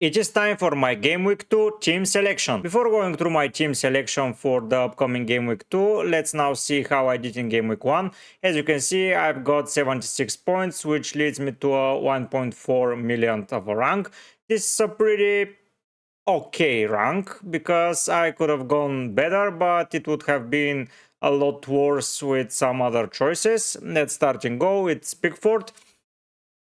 It is time for my Game Week 2 team selection. Before going through my team selection for the upcoming Game Week 2, let's now see how I did in Game Week 1. As you can see, I've got 76 points, which leads me to a 1.4 millionth of a rank. This is a pretty okay rank, because I could have gone better, but it would have been a lot worse with some other choices. Let's start and go. It's Pickford.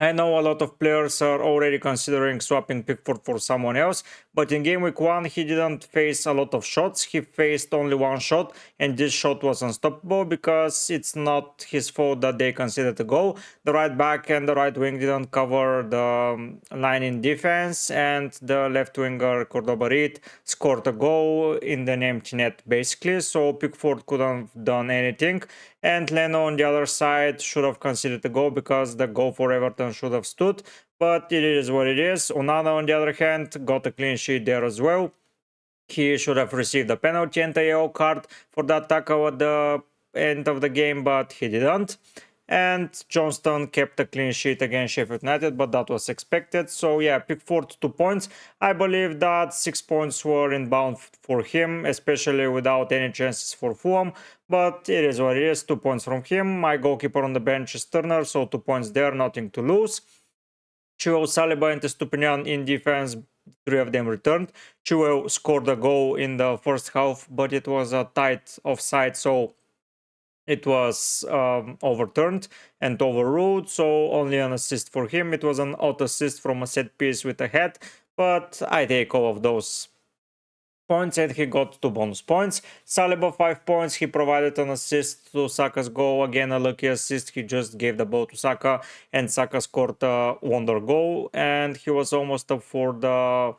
I know a lot of players are already considering swapping Pickford for someone else, but in Game Week 1 he didn't face a lot of shots. He faced only one shot, and this shot was unstoppable because it's not his fault that they considered a goal. The right back and the right wing didn't cover the line in defense, and the left winger Cordoba Reed scored a goal in the empty net basically, so Pickford couldn't have done anything. And Leno on the other side should have considered a goal because the goal for Everton should have stood, but it is what it is. Onana on the other hand got a clean sheet there as well. He should have received a penalty and a yellow card for that tackle at the end of the game, but he didn't. And Johnston kept a clean sheet against Sheffield United, but that was expected. So yeah, Pickford 2 points. I believe that 6 points were inbound for him, especially without any chances for Fulham. But it is what it is, 2 points from him. My goalkeeper on the bench is Turner, so 2 points there, nothing to lose. Chilwell, Saliba and Estupinian in defense, 3 of them returned. Chilwell scored a goal in the first half, but it was a tight offside, so it was overturned and overruled, so only an assist for him. It was an auto assist from a set piece with a head, but I take all of those points, and he got 2 bonus points. Saliba 5 points. He provided an assist to Saka's goal. Again, a lucky assist. He just gave the ball to Saka, and Saka scored a wonder goal, and he was almost up for the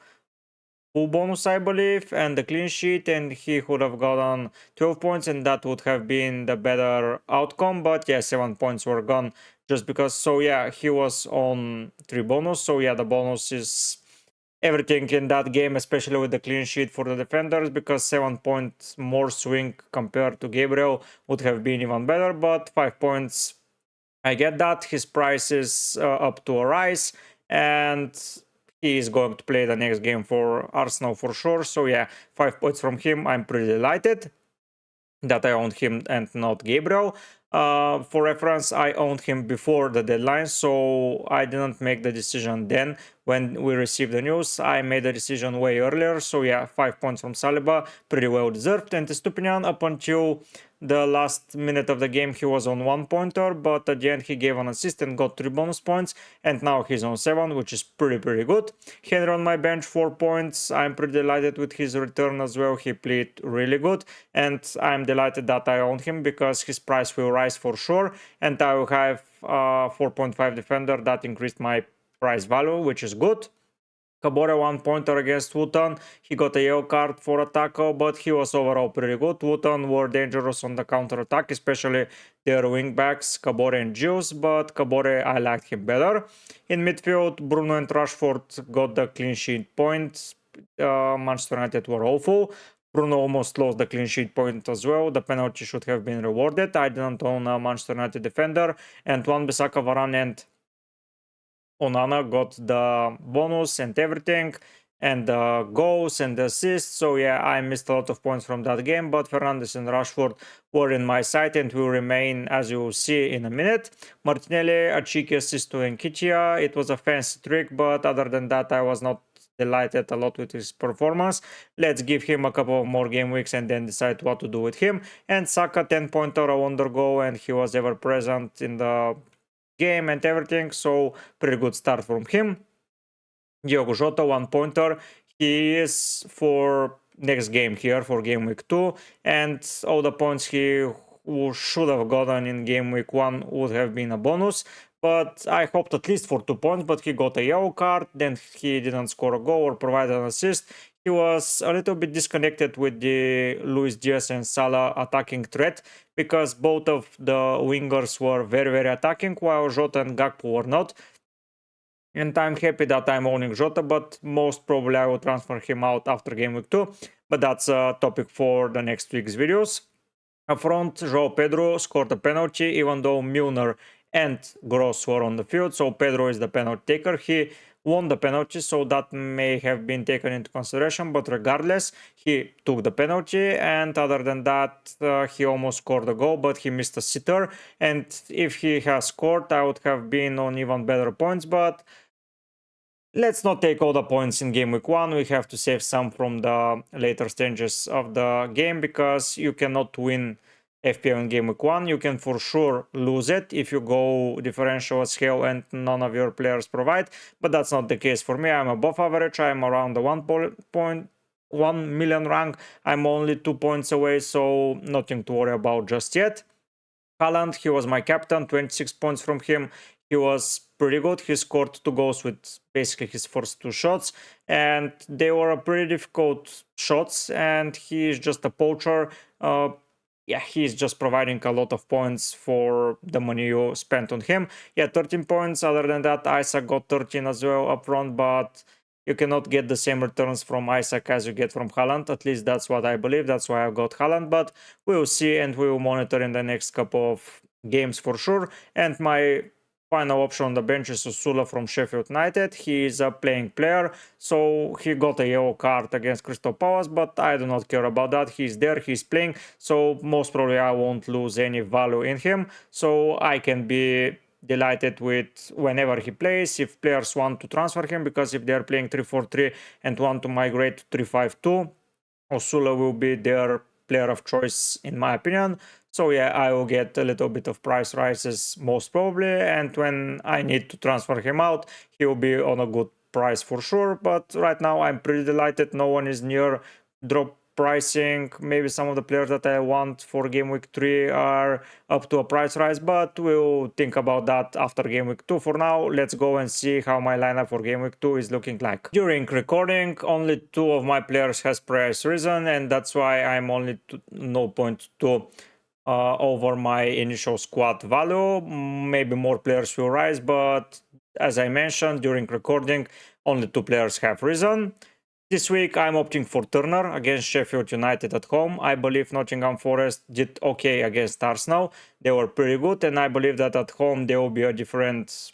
full bonus, I believe, and the clean sheet, and he would have gotten 12 points, and that would have been the better outcome. But yeah, 7 points were gone just because. So yeah, he was on 3 bonus. So yeah, the bonus is everything in that game, especially with the clean sheet for the defenders, because 7 points more swing compared to Gabriel would have been even better. But 5 points, I get that. His price is up to a rise, and he is going to play the next game for Arsenal for sure. So yeah, 5 points from him. I'm pretty delighted that I owned him and not Gabriel. For reference, I owned him before the deadline, so I didn't make the decision then when we received the news. I made the decision way earlier, so yeah, 5 points from Saliba, pretty well deserved. And Estupinian, up until the last minute of the game, he was on 1 pointer, but at the end he gave an assist and got 3 bonus points, and now he's on 7, which is pretty good. Henry on my bench, 4 points. I'm pretty delighted with his return as well. He played really good, and I'm delighted that I own him because his price will rise for sure, and I will have 4.5 defender. That increased my price value, which is good. Kabore 1 pointer against Wootton. He got a yellow card for a tackle, but he was overall pretty good. Wootton were dangerous on the counter attack, especially their wing backs, Kabore and Jules, but Kabore, I liked him better. In midfield, Bruno and Rashford got the clean sheet point. Manchester United were awful. Bruno almost lost the clean sheet point as well. The penalty should have been rewarded. I didn't own a Manchester United defender, and Wan-Bissaka, Varane and Onana got the bonus and everything, and the goals and the assists. So yeah, I missed a lot of points from that game, but Fernandes and Rashford were in my side and will remain, as you will see in a minute. Martinelli, a cheeky assist to Nketiah. It was a fancy trick, but other than that, I was not delighted a lot with his performance. Let's give him a couple of more game weeks and then decide what to do with him. And Saka, 10 pointer, a wonder goal, and he was ever present in the game and everything, so pretty good start from him. Diogo Jota, 1 pointer. He is for next game here for game week 2, and all the points he should have gotten in game week 1 would have been a bonus, but I hoped at least for 2 points, but he got a yellow card, then he didn't score a goal or provide an assist. He was a little bit disconnected with the Luis Diaz and Salah attacking threat, because both of the wingers were very attacking, while Jota and Gakpo were not. And I'm happy that I'm owning Jota, but most probably I will transfer him out after game week 2. But that's a topic for the next week's videos. Up front, João Pedro scored a penalty, even though Milner and Gross were on the field, so Pedro is the penalty taker. He won the penalty, so that may have been taken into consideration, but regardless, he took the penalty, and other than that, he almost scored a goal, but he missed a sitter, and if he has scored, I would have been on even better points, but let's not take all the points in game week 1. We have to save some from the later stages of the game, because you cannot win FPL in game week 1. You can for sure lose it if you go differential scale and none of your players provide, but that's not the case for me. I'm above average. I'm around the 1.1 million rank. I'm only 2 points away, so nothing to worry about just yet. Haaland, he was my captain, 26 points from him. He was pretty good. He scored 2 goals with basically his first 2 shots, and they were pretty difficult shots, and he is just a poacher. Yeah, he's just providing a lot of points for the money you spent on him. Yeah, 13 points. Other than that, Isaac got 13 as well up front, but you cannot get the same returns from Isaac as you get from Haaland. At least that's what I believe. That's why I got Haaland, but we will see, and we will monitor in the next couple of games for sure. And my final option on the bench is Usula from Sheffield United. He is a playing player, so he got a yellow card against Crystal Palace, but I do not care about that. He's there, he's playing, so most probably I won't lose any value in him, so I can be delighted with whenever he plays. If players want to transfer him, because if they're playing 3-4-3 and want to migrate to 3-5-2, Osula will be their player of choice in my opinion. So yeah, I will get a little bit of price rises most probably, and when I need to transfer him out, he will be on a good price for sure. But right now I'm pretty delighted. No one is near drop pricing. Maybe some of the players that I want for game week 3 are up to a price rise, but we'll think about that after game week 2. For now, let's go and see how my lineup for game week 2 is looking like. During recording, only 2 of my players has price risen, and that's why I'm only 0.2 over my initial squad value. Maybe more players will rise, but as I mentioned during recording, only 2 players have risen. This week I'm opting for Turner against Sheffield United at home. I believe Nottingham Forest did okay against Arsenal. They were pretty good, and I believe that at home they will be a different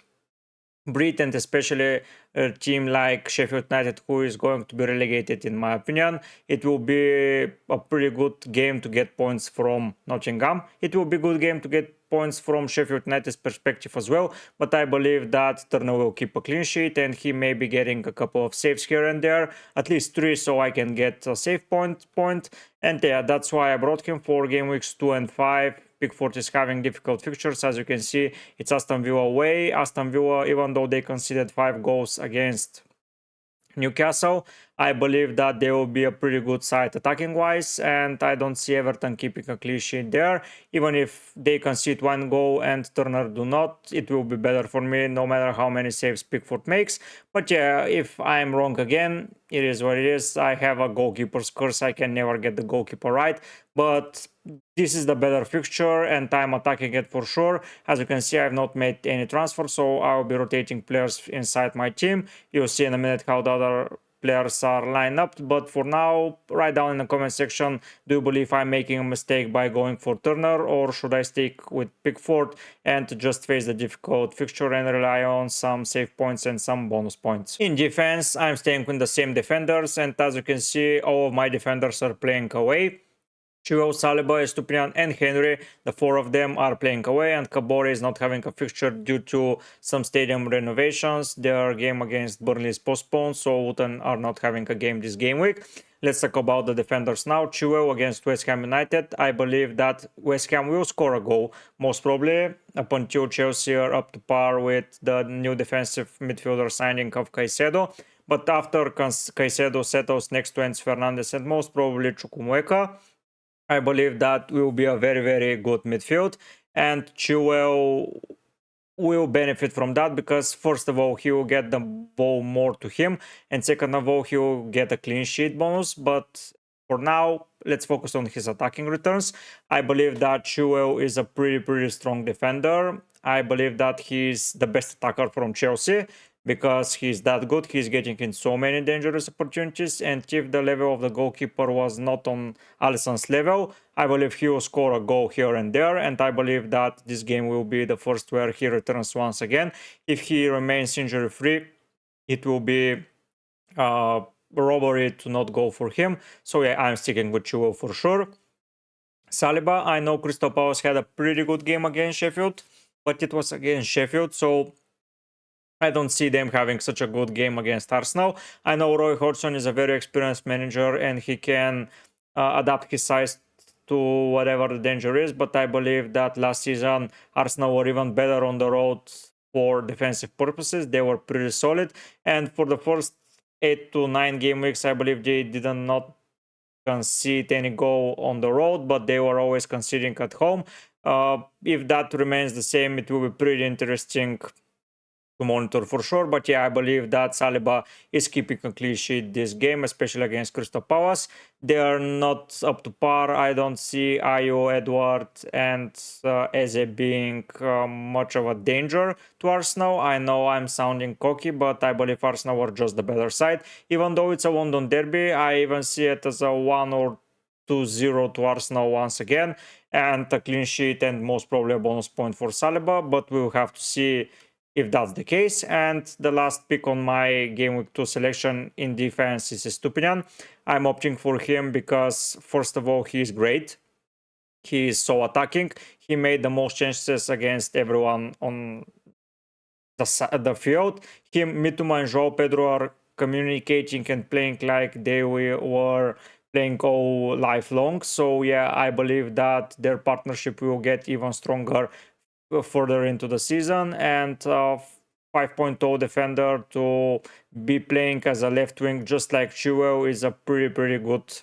breed, and especially a team like Sheffield United, who is going to be relegated in my opinion. It will be a pretty good game to get points from Nottingham. It will be a good game to get points from Sheffield United's perspective as well, but I believe that Turner will keep a clean sheet, and he may be getting a couple of saves here and there, at least 3, so I can get a save point. And yeah, that's why I brought him for game weeks 2 and 5. Pickford is having difficult fixtures. As you can see, it's Aston Villa away. Aston Villa, even though they conceded 5 goals against Newcastle, I believe that they will be a pretty good side attacking wise, and I don't see Everton keeping a clean sheet there. Even if they concede 1 goal and Turner do not, it will be better for me no matter how many saves Pickford makes. But yeah, if I'm wrong again, it is what it is. I have a goalkeeper's curse. I can never get the goalkeeper right, but this is the better fixture and I'm attacking it for sure. As you can see, I have not made any transfer, so I'll be rotating players inside my team. You'll see in a minute how the other players are lined up, but for now, write down in the comment section, do you believe I'm making a mistake by going for Turner, or should I stick with Pickford and just face the difficult fixture and rely on some save points and some bonus points? In defense, I'm staying with the same defenders, and as you can see, all of my defenders are playing away. Chilwell, Saliba, Estupiñán and Henry, the 4 of them are playing away, and Kabore is not having a fixture due to some stadium renovations. Their game against Burnley is postponed, so Wootton are not having a game this game week. Let's talk about the defenders now. Chilwell against West Ham United. I believe that West Ham will score a goal, most probably, up until Chelsea are up to par with the new defensive midfielder signing of Caicedo. But after Caicedo settles next to Enzo Fernandez and most probably Chukwuemeka, I believe that will be a very, very good midfield, and Chilwell will benefit from that because first of all, he will get the ball more to him, and second of all, he will get a clean sheet bonus. But for now, let's focus on his attacking returns. I believe that Chilwell is a pretty strong defender. I believe that he's the best attacker from Chelsea, because he's that good. He's getting in so many dangerous opportunities, and if the level of the goalkeeper was not on Alisson's level, I believe he will score a goal here and there, and I believe that this game will be the first where he returns once again. If he remains injury free, it will be robbery to not go for him. So yeah, I'm sticking with Chilwell for sure. Saliba, I know Crystal Palace had a pretty good game against Sheffield, but it was against Sheffield, so I don't see them having such a good game against Arsenal. I know Roy Hodgson is a very experienced manager and he can adapt his size to whatever the danger is, but I believe that last season Arsenal were even better on the road for defensive purposes. They were pretty solid, and for the first 8 to 9 game weeks, I believe they did not concede any goal on the road, but they were always conceding at home. If that remains the same, it will be pretty interesting to monitor for sure. But yeah, I believe that Saliba is keeping a clean sheet this game, especially against Crystal Palace. They are not up to par. I don't see Ayo, Edward, and Eze being much of a danger to Arsenal. I know I'm sounding cocky, but I believe Arsenal were just the better side. Even though it's a London derby, I even see it as a 1 or 2-0 to Arsenal once again, and a clean sheet and most probably a bonus point for Saliba, but we'll have to see if that's the case. And the last pick on my Game Week 2 selection in defense is Estupinian. I'm opting for him because, first of all, he is great. He is so attacking. He made the most chances against everyone on the field. Him, Mitoma, and João Pedro are communicating and playing like they were playing all lifelong. So yeah, I believe that their partnership will get even stronger further into the season, and 5.0 defender to be playing as a left wing just like Chilwell is a pretty good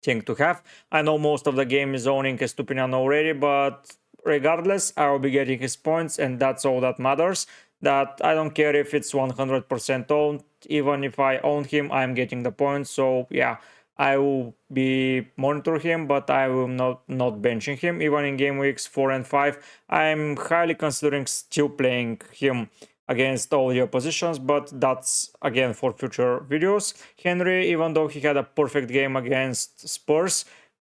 thing to have. I know most of the game is owning Estupinian already, but regardless, I will be getting his points, and that's all that matters. That I don't care if it's 100% owned, even if I own him, I'm getting the points. So yeah, I will be monitor him, but I will not benching him. Even in game weeks 4 and 5, I'm highly considering still playing him against all the oppositions, but that's again for future videos. Henry, even though he had a perfect game against Spurs,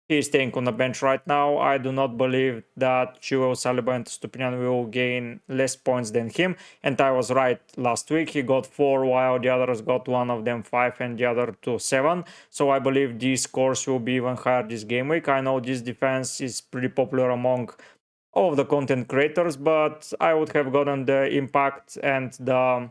he's staying on the bench right now. I do not believe that Chilwell, Saliba, and Stupinian will gain less points than him. And I was right last week. He got 4, while the others got one of them 5 and the other 2 7. So I believe these scores will be even higher this game week. I know this defense is pretty popular among all of the content creators, but I would have gotten the impact and the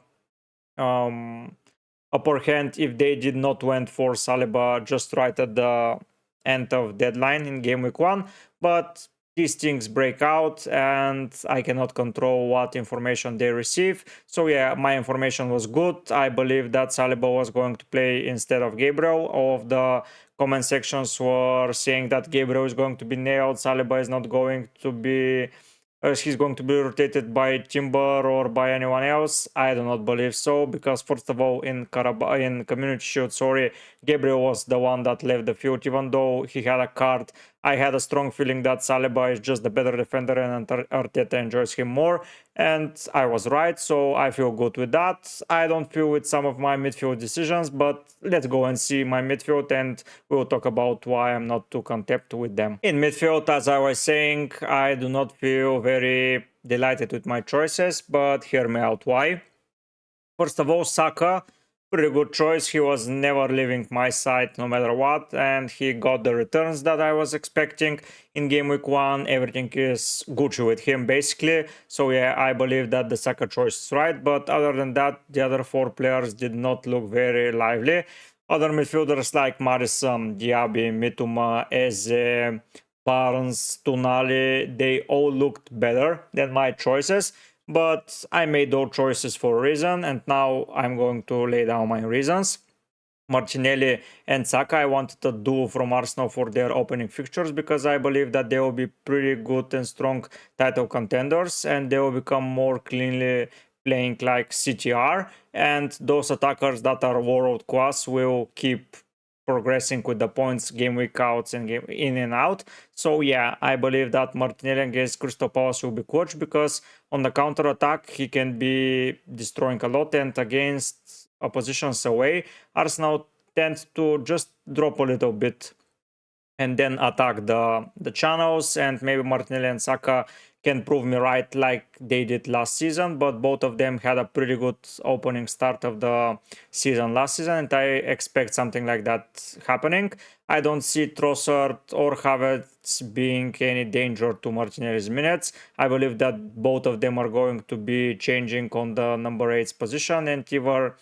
upper hand if they did not went for Saliba just right at the end of deadline in game week 1. But these things break out and I cannot control what information they receive. So yeah, my information was good. I believe that Saliba was going to play instead of Gabriel. All of the comment sections were saying that Gabriel is going to be nailed, Saliba is not going to be he's going to be rotated by Timber or by anyone else. I do not believe so, because first of all, in Community Shield, Gabriel was the one that left the field. Even though he had a card, I had a strong feeling that Saliba is just the better defender and Arteta enjoys him more. And I was right, so I feel good with that. I don't feel with some of my midfield decisions, but let's go and see my midfield and we'll talk about why I'm not too content with them. In midfield, as I was saying, I do not feel very delighted with my choices, but hear me out why. First of all, Saka, pretty good choice. He was never leaving my side no matter what, and he got the returns that I was expecting in game week 1. Everything is Gucci with him basically. So yeah, I believe that the Saka choice is right, but other than that, the other 4 players did not look very lively. Other midfielders like Maddison, Diaby, Mitoma, Eze, Barnes, Tonali, they all looked better than my choices. But I made those choices for a reason, and now I'm going to lay down my reasons. Martinelli and Saka, I wanted a duo from Arsenal for their opening fixtures because I believe that they will be pretty good and strong title contenders, and they will become more cleanly playing like CTR, and those attackers that are world class will keep progressing with the points game week outs and game in and out. So yeah, I believe that Martinelli against Crystal Palace will be clutch because on the counter attack he can be destroying a lot, and against oppositions away, Arsenal tend to just drop a little bit and then attack the channels, and maybe Martinelli and Saka can prove me right like they did last season, but both of them had a pretty good opening start of the season last season, and I expect something like that happening. I don't see Trossard or Havertz being any danger to Martinelli's minutes. I believe that both of them are going to be changing on the number 8's position, and either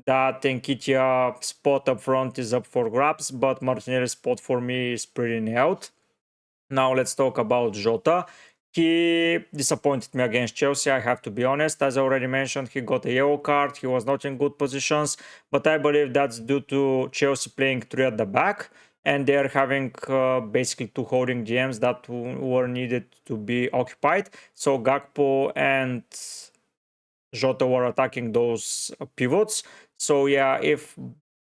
that Nketiah spot up front is up for grabs, but Martinelli's spot for me is pretty nailed. Now let's talk about Jota. He disappointed me against Chelsea, I have to be honest. As I already mentioned, he got a yellow card, he was not in good positions, but I believe that's due to Chelsea playing 3 at the back, and they're having basically 2 holding GMs that were needed to be occupied. So Gakpo and Jota were attacking those pivots. So yeah, if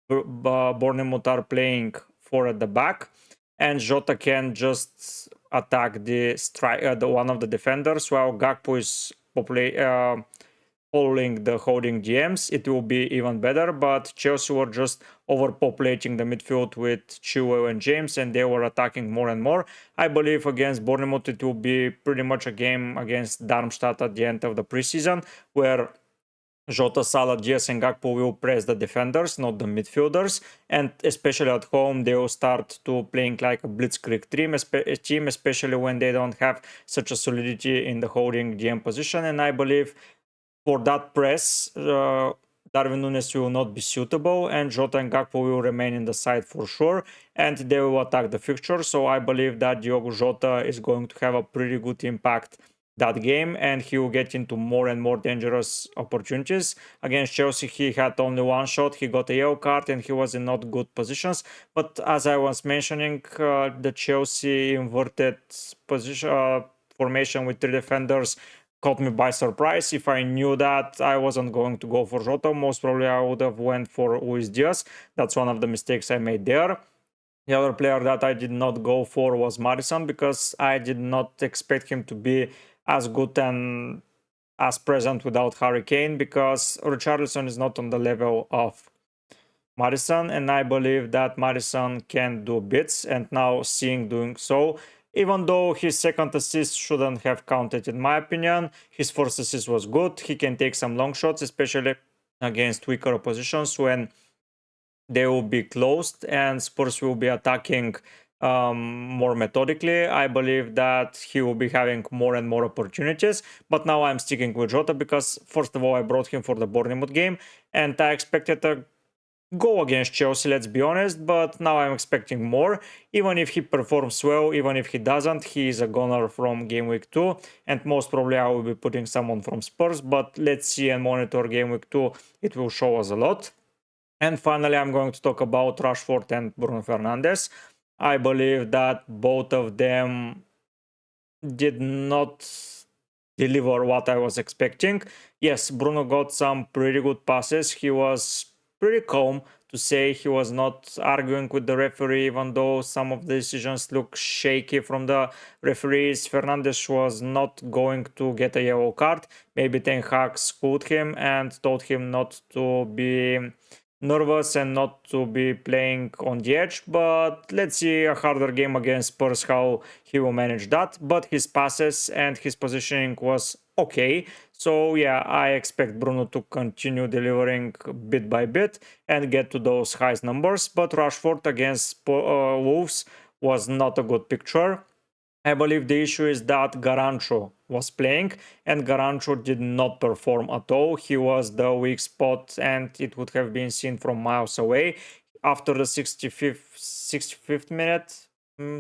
Bournemouth are playing 4 at the back, and Jota can just attack the one of the defenders, while Gakpo is following the holding GMs, it will be even better. But Chelsea were just overpopulating the midfield with Chilwell and James, and they were attacking more and more. I believe against Bournemouth it will be pretty much a game against Darmstadt at the end of the preseason, where Jota, Salah, Diaz and Gakpo will press the defenders, not the midfielders, and especially at home they will start to playing like a blitzkrieg team, especially when they don't have such a solidity in the holding GM position. And I believe for that press, Darwin Núñez will not be suitable, and Jota and Gakpo will remain in the side for sure, and they will attack the fixture. So I believe that Diogo Jota is going to have a pretty good impact that game, and he will get into more and more dangerous opportunities. Against Chelsea, he had only 1 shot, he got a yellow card, and he was in not good positions. But as I was mentioning, the Chelsea inverted position formation with 3 defenders caught me by surprise. If I knew that, I wasn't going to go for Jota. Most probably I would have went for Luis Diaz. That's one of the mistakes I made there. The other player that I did not go for was Maddison, because I did not expect him to be as good and as present without Harry Kane, because Richarlison is not on the level of Maddison, and I believe that Maddison can do bits, and now seeing doing so, even though his second assist shouldn't have counted in my opinion, his first assist was good. He can take some long shots, especially against weaker oppositions when they will be closed and Spurs will be attacking more methodically. I believe that he will be having more and more opportunities, but now I'm sticking with Jota because first of all I brought him for the Bournemouth game and I expected a go against Chelsea, let's be honest, but now I'm expecting more. Even if he performs well, even if he doesn't, he is a goner from game week 2, and most probably I will be putting someone from Spurs, but let's see and monitor game week 2, it will show us a lot. And finally, I'm going to talk about Rashford and Bruno Fernandes. I believe that both of them did not deliver what I was expecting. Yes, Bruno got some pretty good passes. He was pretty calm, to say. He was not arguing with the referee, even though some of the decisions look shaky from the referees. Fernandes was not going to get a yellow card. Maybe Ten Hag schooled him and told him not to be nervous and not to be playing on the edge, but let's see a harder game against Spurs how he will manage that. But his passes and his positioning was okay, so yeah, I expect Bruno to continue delivering bit by bit and get to those highest numbers. But Rashford against Wolves was not a good picture. I believe the issue is that Garnacho was playing and Garnacho did not perform at all. He was the weak spot and it would have been seen from miles away. After the 65th minute,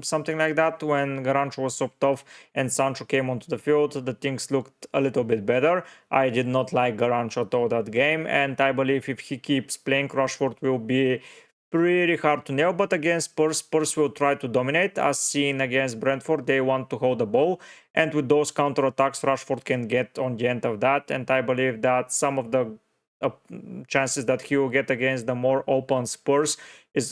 something like that, when Garnacho was swapped off and Sancho came onto the field, the things looked a little bit better. I did not like Garnacho at all that game, and I believe if he keeps playing, Rashford will be pretty hard to nail. But against Spurs will try to dominate, as seen against Brentford. They want to hold the ball, and with those counter attacks, Rashford can get on the end of that. And I believe that some of the chances that he will get against the more open Spurs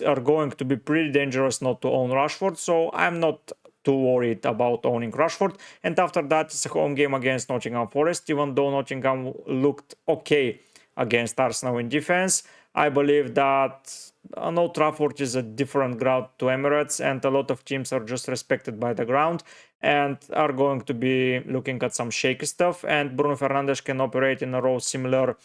are going to be pretty dangerous not to own Rashford. So I'm not too worried about owning Rashford. And after that, it's a home game against Nottingham Forest. Even though Nottingham looked okay against Arsenal in defense, I believe that Old Trafford is a different ground to Emirates, and a lot of teams are just respected by the ground. and are going to be looking at some shaky stuff, and Bruno Fernandes can operate in a role similar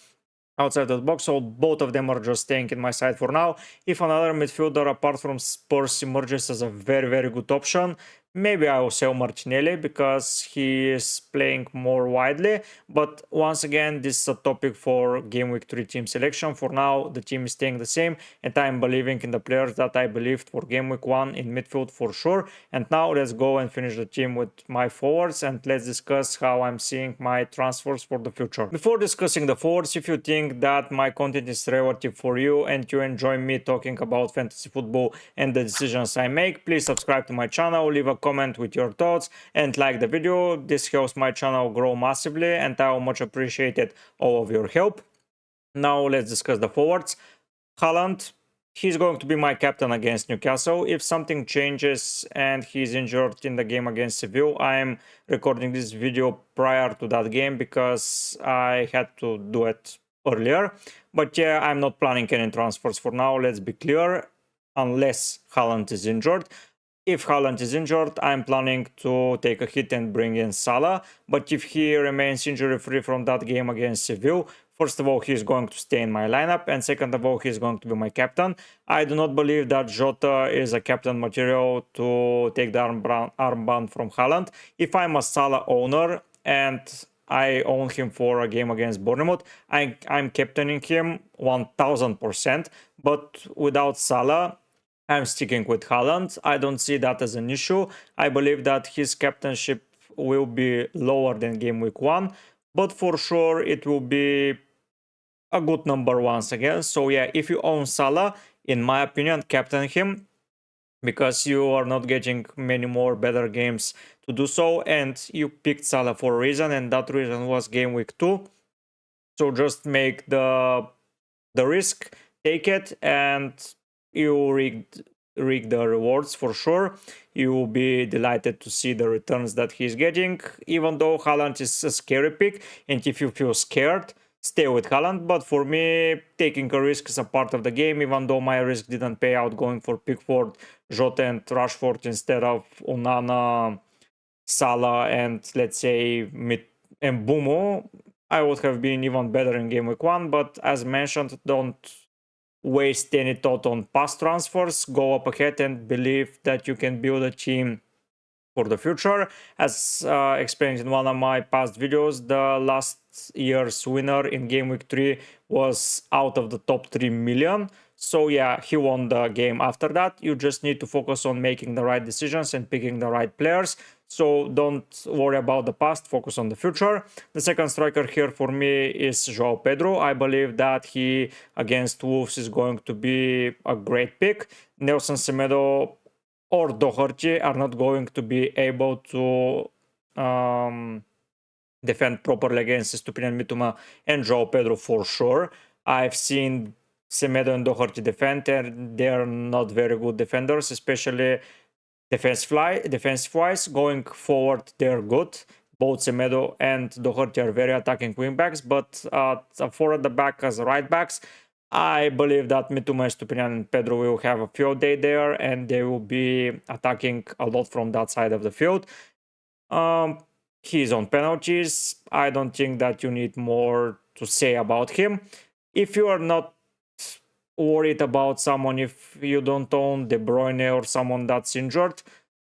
outside of the box, so both of them are just staying in my side for now. If another midfielder apart from Spurs emerges as a very good option, maybe I will sell Martinelli because he is playing more widely. But once again, this is a topic for Game Week 3 team selection. For now, the team is staying the same, and I'm believing in the players that I believed for Game Week 1 in midfield for sure. And now let's go and finish the team with my forwards, and let's discuss how I'm seeing my transfers for the future. Before discussing the forwards, if you think that my content is relative for you and you enjoy me talking about fantasy football and the decisions I make, please subscribe to my channel, leave a comment with your thoughts, and like the video. This helps my channel grow massively, and I will much appreciate all of your help. Now let's discuss the forwards. Haaland, he's going to be my captain against Newcastle. If something changes and he's injured in the game against Seville, I'm recording this video prior to that game because I had to do it earlier. But yeah, I'm not planning any transfers for now, let's be clear, unless Haaland is injured. If Haaland is injured, I'm planning to take a hit and bring in Salah. But if he remains injury-free from that game against Seville, first of all, he's going to stay in my lineup, and second of all, he's going to be my captain. I do not believe that Jota is a captain material to take the armband from Haaland. If I'm a Salah owner and I own him for a game against Bournemouth, I'm captaining him 1000%, but without Salah, I'm sticking with Haaland. I don't see that as an issue. I believe that his captainship will be lower than Game Week 1, but for sure it will be a good number once again. So yeah, if you own Salah, in my opinion, captain him, because you are not getting many more better games to do so, and you picked Salah for a reason, and that reason was Game Week 2. So just make the risk, take it, and you rig the rewards for sure. You will be delighted to see the returns that he's getting, even though Haaland is a scary pick, and if you feel scared, stay with Haaland. But for me, taking a risk is a part of the game, even though my risk didn't pay out going for Pickford, Jota and Rashford instead of Onana, Salah, and let's say Mbeumo. I would have been even better in Game Week 1, but as mentioned, don't waste any thought on past transfers. Go up ahead and believe that you can build a team for the future. As explained in one of my past videos, the last year's winner in Game Week 3 was out of the top 3 million. So yeah, he won the game after that. You just need to focus on making the right decisions and picking the right players. So don't worry about the past, focus on the future. The second striker here for me is João Pedro. I believe that he against Wolves is going to be a great pick. Nelson Semedo or Doherty are not going to be able to defend properly against Estupiñán, Mitoma and João Pedro for sure. I've seen Semedo and Doherty defend, and they're not very good defenders, especially defensive-wise. Going forward, they're good. Both Semedo and Doherty are very attacking wingbacks, but for at the back as right backs, I believe that Mitoma, Estupiñán and Pedro will have a field day there, and they will be attacking a lot from that side of the field. He's on penalties. I don't think that you need more to say about him. If you are not worried about someone, if you don't own De Bruyne or someone that's injured,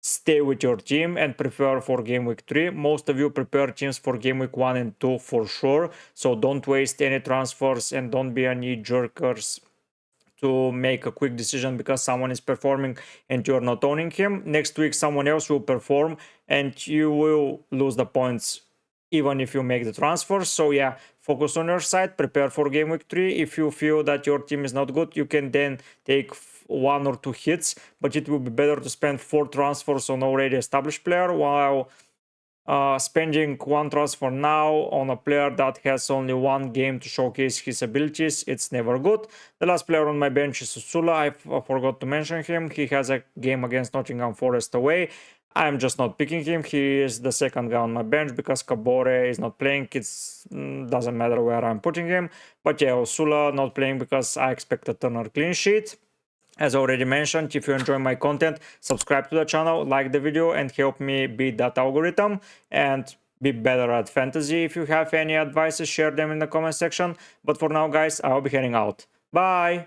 stay with your team and prepare for Game Week 3. Most of you prepare teams for Game Week 1 and 2 for sure, so don't waste any transfers and don't be a knee-jerkers to make a quick decision because someone is performing and you're not owning him. Next week someone else will perform and you will lose the points even if you make the transfers. So yeah, focus on your side, prepare for Game Week 3. If you feel that your team is not good, you can then take 1 or 2 hits, but it will be better to spend 4 transfers on already established player while spending 1 transfer now on a player that has only 1 game to showcase his abilities. It's never good. The last player on my bench is Susula. I forgot to mention him. He has a game against Nottingham Forest away. I'm just not picking him. He is the second guy on my bench because Kabore is not playing. It doesn't matter where I'm putting him. But yeah, Osula not playing because I expect a Turner clean sheet. As already mentioned, if you enjoy my content, subscribe to the channel, like the video, and help me beat that algorithm and be better at fantasy. If you have any advices, share them in the comment section. But for now, guys, I'll be heading out. Bye!